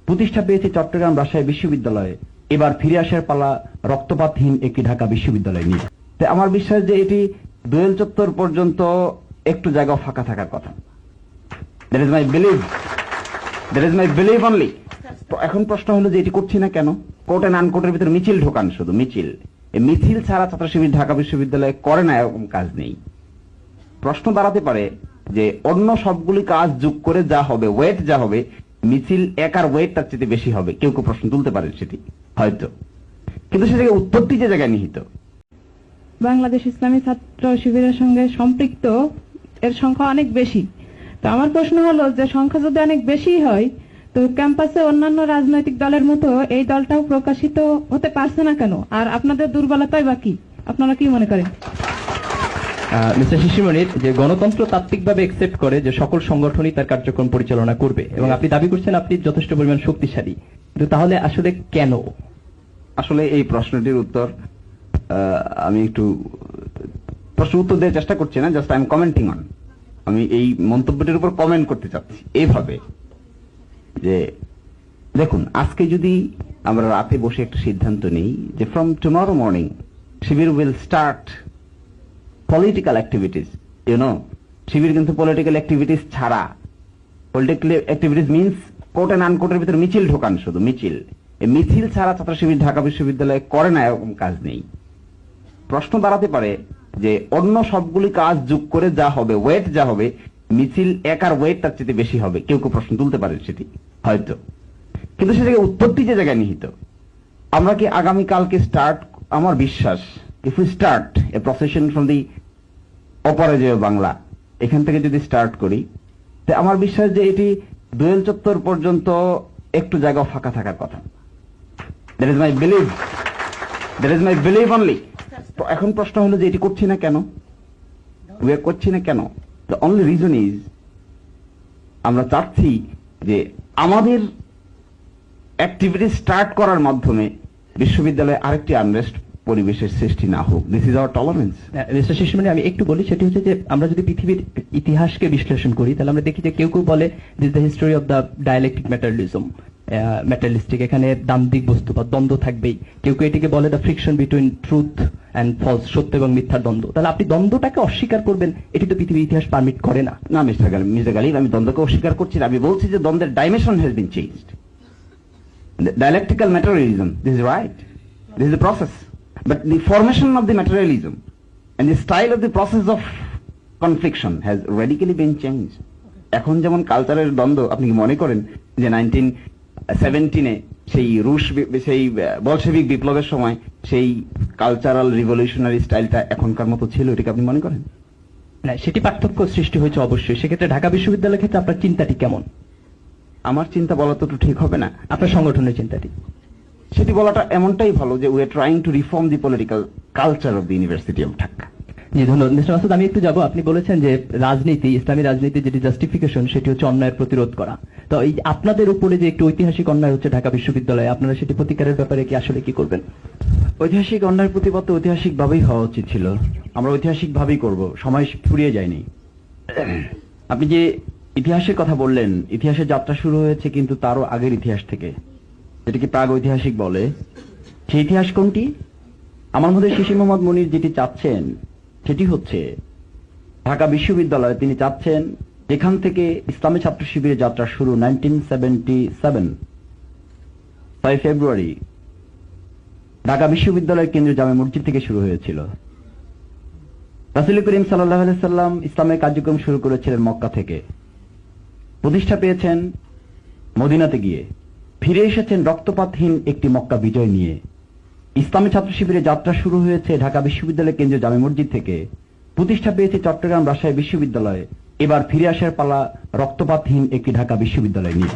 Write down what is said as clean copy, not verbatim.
প্রতিষ্ঠা পেয়েছে চট্টগ্রাম রাজশাহী বিশ্ববিদ্যালয়ে, এবার ফিরে আসার পালা রক্তপাতহীন একটি ঢাকা বিশ্ববিদ্যালয় নিয়ে। তাই আমার বিশ্বাস যে এটি দোয়েল চত্বর পর্যন্ত একটু জায়গা ফাঁকা থাকার কথা। That is my believe, that is my believe only. এখন প্রশ্ন হলো যে এটি করছি না কেন? কোর্ট এন্ড আনকোর্টের ভিতরে মিছিল ঢোকান, শুধু মিছিল। এই মিছিল ছাড়া ছাত্র শিবির ঢাকা বিশ্ববিদ্যালয়ে করে না, এরকম কাজ নেই। প্রশ্ন দাঁড়াতে পারে যে অন্য সবগুলি কাজ যোগ করে যা হবে, ওয়েট যা হবে, মিছিল একার ওয়েট তার চেয়ে বেশি হবে। কেউ কেউ প্রশ্ন তুলতে পারেন সেটি হয়তো, কিন্তু সে জায়গায় উৎপত্তি যে জায়গায় নিহিত। বাংলাদেশ ইসলামী ছাত্র শিবিরের সঙ্গে সম্পৃক্ত এর সংখ্যা অনেক বেশি। তো আমার প্রশ্ন হলো যে সংখ্যা যদি অনেক বেশি হয়, তো ক্যাম্পাসে অন্যান্য রাজনৈতিক দলের মতো এই দলটাও প্রকাশিত হতে পারছে না কেন? আর আপনাদের দুর্বলতাই বা কি? আপনারা কি মনে করেন? মিস্টার শিশিরমণি, যে গণতন্ত্র তাত্ত্বিকভাবে একসেপ্ট করে যে সকল সংগঠনই তার কার্যক্রম পরিচালনা করবে, এবং আপনি দাবি করছেন আপনি যথেষ্ট পরিমাণ শক্তিশালী, কিন্তু তাহলে আসলে কেন? আসলে এই প্রশ্নটির উত্তর আমি একটু প্রশ্ন উত্তর দেওয়ার চেষ্টা করছি না, just I am commenting on. আমি এই মন্তব্যটির উপর কমেন্ট করতে চাচ্ছি এইভাবে যে দেখুন, আজকে যদি আমরা রাতে বসে একটা সিদ্ধান্ত নেই যে from tomorrow morning Shibir will start political activities, Shibir কিন্তু পলিটিক্যাল অ্যাক্টিভিটিস ছাড়া, political activities means court and আনকোর্টের ভিতরে মিছিল ঢোকান, শুধু মিছিল। এই মিছিল ছাড়া ছাত্র শিবির ঢাকা বিশ্ববিদ্যালয়ে করে না, এরকম কাজ নেই। প্রশ্ন দাঁড়াতে পারে যে অন্য সবগুলি কাজ যোগ করে যা হবে, ওয়েট যা হবে, মিছিল একার ওয়েট তার চেয়ে বেশি হবে। কেউ কেউ প্রশ্ন তুলতে পারেন সেটি হয়তো, কিন্তু সে জায়গায় উৎপত্তি যে জায়গায় নিহিত। আমরা কি আগামীকালকে স্টার্ট, আমার বিশ্বাস if you start a procession from the অপরাজয় বাংলা, এখান থেকে যদি স্টার্ট করি, তো আমার বিশ্বাস যে এটি দোয়েল চত্বর পর্যন্ত একটু জায়গা ফাঁকা থাকার কথা। That is my believe, that is my believe only. তো এখন প্রশ্ন হলো যে এটি করছি না কেন, করছি না কেন? দ্য অনলি রিজন ইজ আমরা চাচ্ছি যে আমাদের অ্যাক্টিভিটি স্টার্ট করার মাধ্যমে বিশ্ববিদ্যালয়ে আরেকটি আনরেস্ট পরিবেশের সৃষ্টি না হোক। This is our tolerance. Mister Shishirmoni, আমি একটু বলি, সেটি হচ্ছে যে আমরা যদি পৃথিবীর ইতিহাসকে বিশ্লেষণ করি, তাহলে আমরা দেখি যে কেউ কেউ বলে this the history of the dialectic materialism, materialistic, এখানে দান্দিক বস্তু বা দ্বন্দ্ব থাকবেই। কেউ কেউ এটিকে বলে the friction between truth and false, সত্য এবং মিথ্যার দ্বন্দ্ব। তাহলে আপনি দ্বন্দ্বটাকে অস্বীকার করবেন, এটি তো পৃথিবীর ইতিহাস পারমিট করে না। না মিস্টার গালিব, আমি দ্বন্দ্বকে অস্বীকার করছি না। আমি বলছি যে দ্বন্দ্বের dimension has been changed. Dialectical materialism, this is right, this is the process, but the formation of the materialism and the style of the process of confliction has radically been changed. এখন যেমন কালচারের দ্বন্দ্ব, আপনি কি মনে করেন যে 1917 সেই রুশ, সেই বলশেভিক বিপ্লবের সময় সেই কালচারাল রিভলিউশনারি স্টাইলটা এখনকার মতো ছিল? এটাকে আপনি মনে করেন? না, সেটি পার্থক্য সৃষ্টি হয়েছে অবশ্যই। সেক্ষেত্রে ঢাকা বিশ্ববিদ্যালয়ের ক্ষেত্রে আপনার চিন্তাটি কেমন? আমার চিন্তা বলা তো ঠিক হবে না, আপনার সংগঠনের চিন্তাটি। সেটি বলাটা এমনটাই ভালো যে we are trying to reform the political culture of the university of Dhaka. জি, ধন্যবাদ। মিস্টার মাসুদ, আমি একটু যাবো। আপনি বলেছেন যে রাজনীতি, ইসলামী রাজনীতি যেটি জাস্টিফিকেশন, সেটি হচ্ছে অন্যায়ের প্রতিরোধ করা। তো এই আপনাদের উপরে যে একটি ঐতিহাসিক অন্যায় হচ্ছে ঢাকা বিশ্ববিদ্যালয়ে, আপনারা সেটি প্রতিকারের ব্যাপারে কি আসলে কি করবেন? ঐতিহাসিক অন্যায়ের প্রতিবাদ তো ঐতিহাসিক ভাবেই হওয়া উচিত ছিল, আমরা ঐতিহাসিক ভাবেই করব, সময় ফুরিয়ে যায়নি। আপনি যে ইতিহাসের কথা বললেন, ইতিহাসের যাত্রা শুরু হয়েছে কিন্তু তারও আগের ইতিহাস থেকে, যেটাকে প্রাগ ঐতিহাসিক বলে। সেই ইতিহাস কোনটি? আমার মধ্যে শিশির মোহাম্মদ মনির যেটি চাচ্ছেন সেটি হচ্ছে ঢাকা বিশ্ববিদ্যালয়ে তিনি চাচ্ছেন যেখান থেকে ইসলামী ছাত্র শিবিরের যাত্রা শুরু 1977 6 ফেব্রুয়ারি ঢাকা বিশ্ববিদ্যালয়ের কেন্দ্রীয় জামে মসজিদ থেকে শুরু হয়েছিল। রাসূল করিম সাল্লাল্লাহু আলাইহি সাল্লাম ইসলামের কার্যক্রম শুরু করেছিলেন মক্কা থেকে, প্রতিষ্ঠা পেয়েছেন মদিনাতে গিয়ে, ফিরে এসেছেন রক্তপাতহীন একটি মক্কা বিজয় নিয়ে। ইসলামী ছাত্র শিবিরের যাত্রা শুরু হয়েছে ঢাকা বিশ্ববিদ্যালয়ের কেন্দ্রীয় জামে মসজিদ থেকে, প্রতিষ্ঠা পেয়েছে চট্টগ্রাম রাজশাহী বিশ্ববিদ্যালয়ে, এবার ফিরে আসার পালা রক্তপাতহীন একটি ঢাকা বিশ্ববিদ্যালয় নিয়ে।